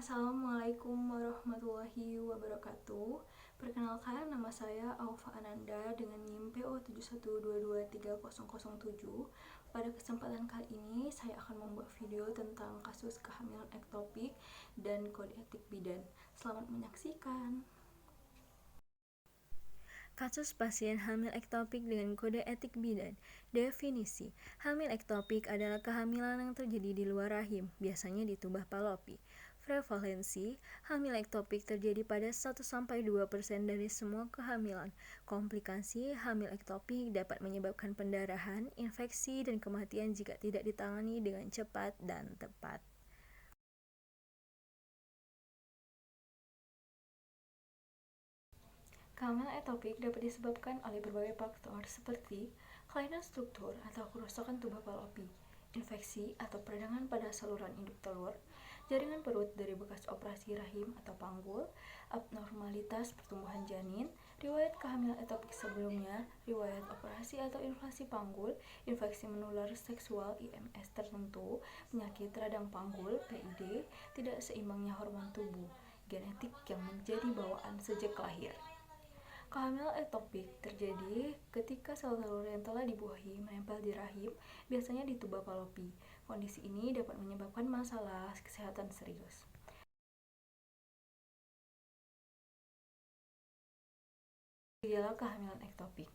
Assalamualaikum warahmatullahi wabarakatuh. Perkenalkan, nama saya Aufa Ananda dengan NIM PO71223007. Pada kesempatan kali ini, saya akan membuat video tentang kasus kehamilan ektopik dan kode etik bidan. Selamat menyaksikan. Kasus pasien hamil ektopik dengan kode etik bidan. Definisi: hamil ektopik adalah kehamilan yang terjadi di luar rahim, biasanya di tubah palopi. Prevalensi: hamil ektopik terjadi pada 1-2% dari semua kehamilan. Komplikasi: hamil ektopik dapat menyebabkan pendarahan, infeksi, dan kematian jika tidak ditangani dengan cepat dan tepat. Kehamilan ektopik dapat disebabkan oleh berbagai faktor seperti kelainan struktur atau kerusakan tubah palopi, infeksi atau peradangan pada saluran induk telur, jaringan perut dari bekas operasi rahim atau panggul, abnormalitas pertumbuhan janin, riwayat kehamilan ektopik sebelumnya, riwayat operasi atau inflasi panggul, infeksi menular seksual IMS tertentu, penyakit radang panggul PID, tidak seimbangnya hormon tubuh, genetik yang menjadi bawaan sejak lahir. Kehamilan ektopik terjadi ketika sel telur yang telah dibuahi menempel di rahim, biasanya di tubah palopi. Kondisi ini dapat menyebabkan masalah kesehatan serius. Gejala kehamilan ektopik: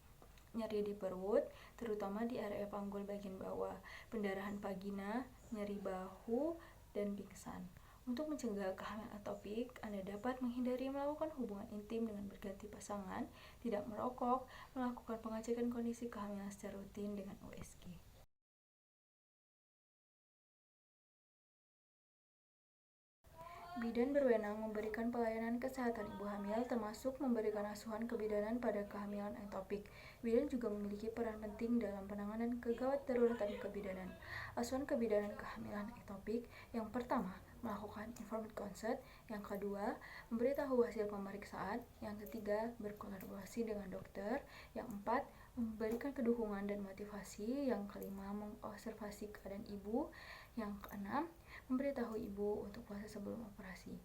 nyeri di perut, terutama di area panggul bagian bawah, pendarahan vagina, nyeri bahu, dan pingsan. Untuk mencegah kehamilan ektopik, Anda dapat menghindari melakukan hubungan intim dengan berganti pasangan, tidak merokok, melakukan pengecekan kondisi kehamilan secara rutin dengan USG. Bidan berwenang memberikan pelayanan kesehatan ibu hamil, termasuk memberikan asuhan kebidanan pada kehamilan ektopik. Bidan juga memiliki peran penting dalam penanganan kegawat daruratan kebidanan. Asuhan kebidanan kehamilan ektopik: yang pertama, melakukan informed consent; yang kedua, memberitahu hasil pemeriksaan; yang ketiga, berkolaborasi dengan dokter; yang empat, memberikan kedukungan dan motivasi; yang kelima, mengobservasi keadaan ibu; yang keenam, memberitahu ibu untuk puasa sebelum operasi.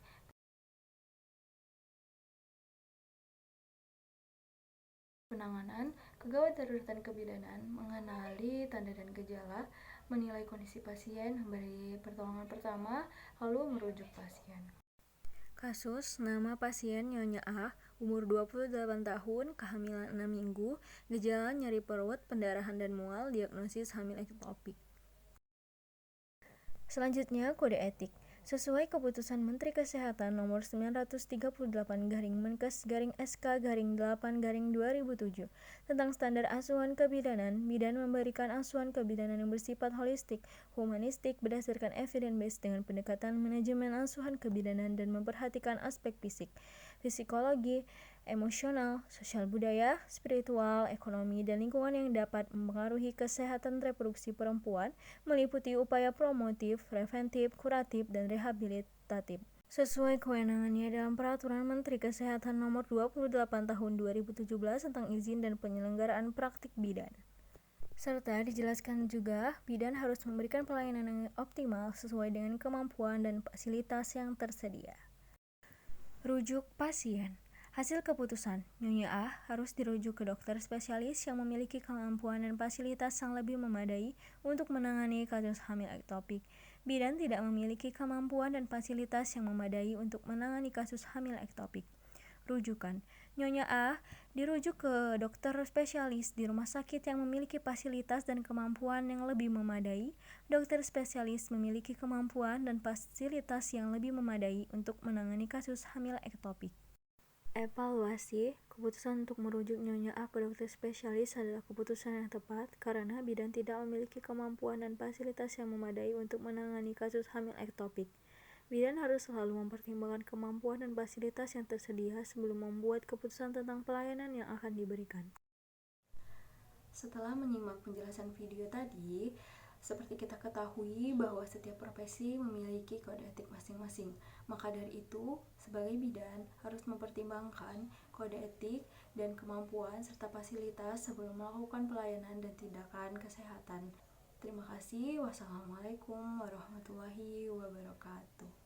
Penanganan kegawat daruratan kebidanan: mengenali tanda dan gejala, menilai kondisi pasien, memberi pertolongan pertama, lalu merujuk pasien. Kasus: nama pasien Nyonya A, umur 28 tahun, kehamilan 6 minggu, gejala nyeri perut, pendarahan dan mual, diagnosis hamil ektopik. Selanjutnya, kode etik. Sesuai Keputusan Menteri Kesehatan Nomor 938-Menkes/SK/8/2007 tentang standar asuhan kebidanan, bidan memberikan asuhan kebidanan yang bersifat holistik, humanistik, berdasarkan evidence-based dengan pendekatan manajemen asuhan kebidanan dan memperhatikan aspek fisik, psikologi, emosional, sosial budaya, spiritual, ekonomi, dan lingkungan yang dapat mempengaruhi kesehatan reproduksi perempuan, meliputi upaya promotif, preventif, kuratif, dan rehabilitatif. Sesuai kewenangannya dalam Peraturan Menteri Kesehatan Nomor 28 Tahun 2017 tentang izin dan penyelenggaraan praktik bidan. Serta dijelaskan juga, bidan harus memberikan pelayanan yang optimal sesuai dengan kemampuan dan fasilitas yang tersedia. Rujuk pasien. Hasil keputusan, Nyonya A harus dirujuk ke dokter spesialis yang memiliki kemampuan dan fasilitas yang lebih memadai untuk menangani kasus hamil ektopik. Bidan tidak memiliki kemampuan dan fasilitas yang memadai untuk menangani kasus hamil ektopik. Rujukan: Nyonya A dirujuk ke dokter spesialis di rumah sakit yang memiliki fasilitas dan kemampuan yang lebih memadai. Dokter spesialis memiliki kemampuan dan fasilitas yang lebih memadai untuk menangani kasus hamil ektopik. Evaluasi: keputusan untuk merujuk Nyonya A ke dokter spesialis adalah keputusan yang tepat karena bidan tidak memiliki kemampuan dan fasilitas yang memadai untuk menangani kasus hamil ektopik. Bidan harus selalu mempertimbangkan kemampuan dan fasilitas yang tersedia sebelum membuat keputusan tentang pelayanan yang akan diberikan. Setelah menyimak penjelasan video tadi, seperti kita ketahui bahwa setiap profesi memiliki kode etik masing-masing. Maka dari itu, sebagai bidan harus mempertimbangkan kode etik dan kemampuan serta fasilitas sebelum melakukan pelayanan dan tindakan kesehatan. Terima kasih. Wassalamualaikum warahmatullahi wabarakatuh.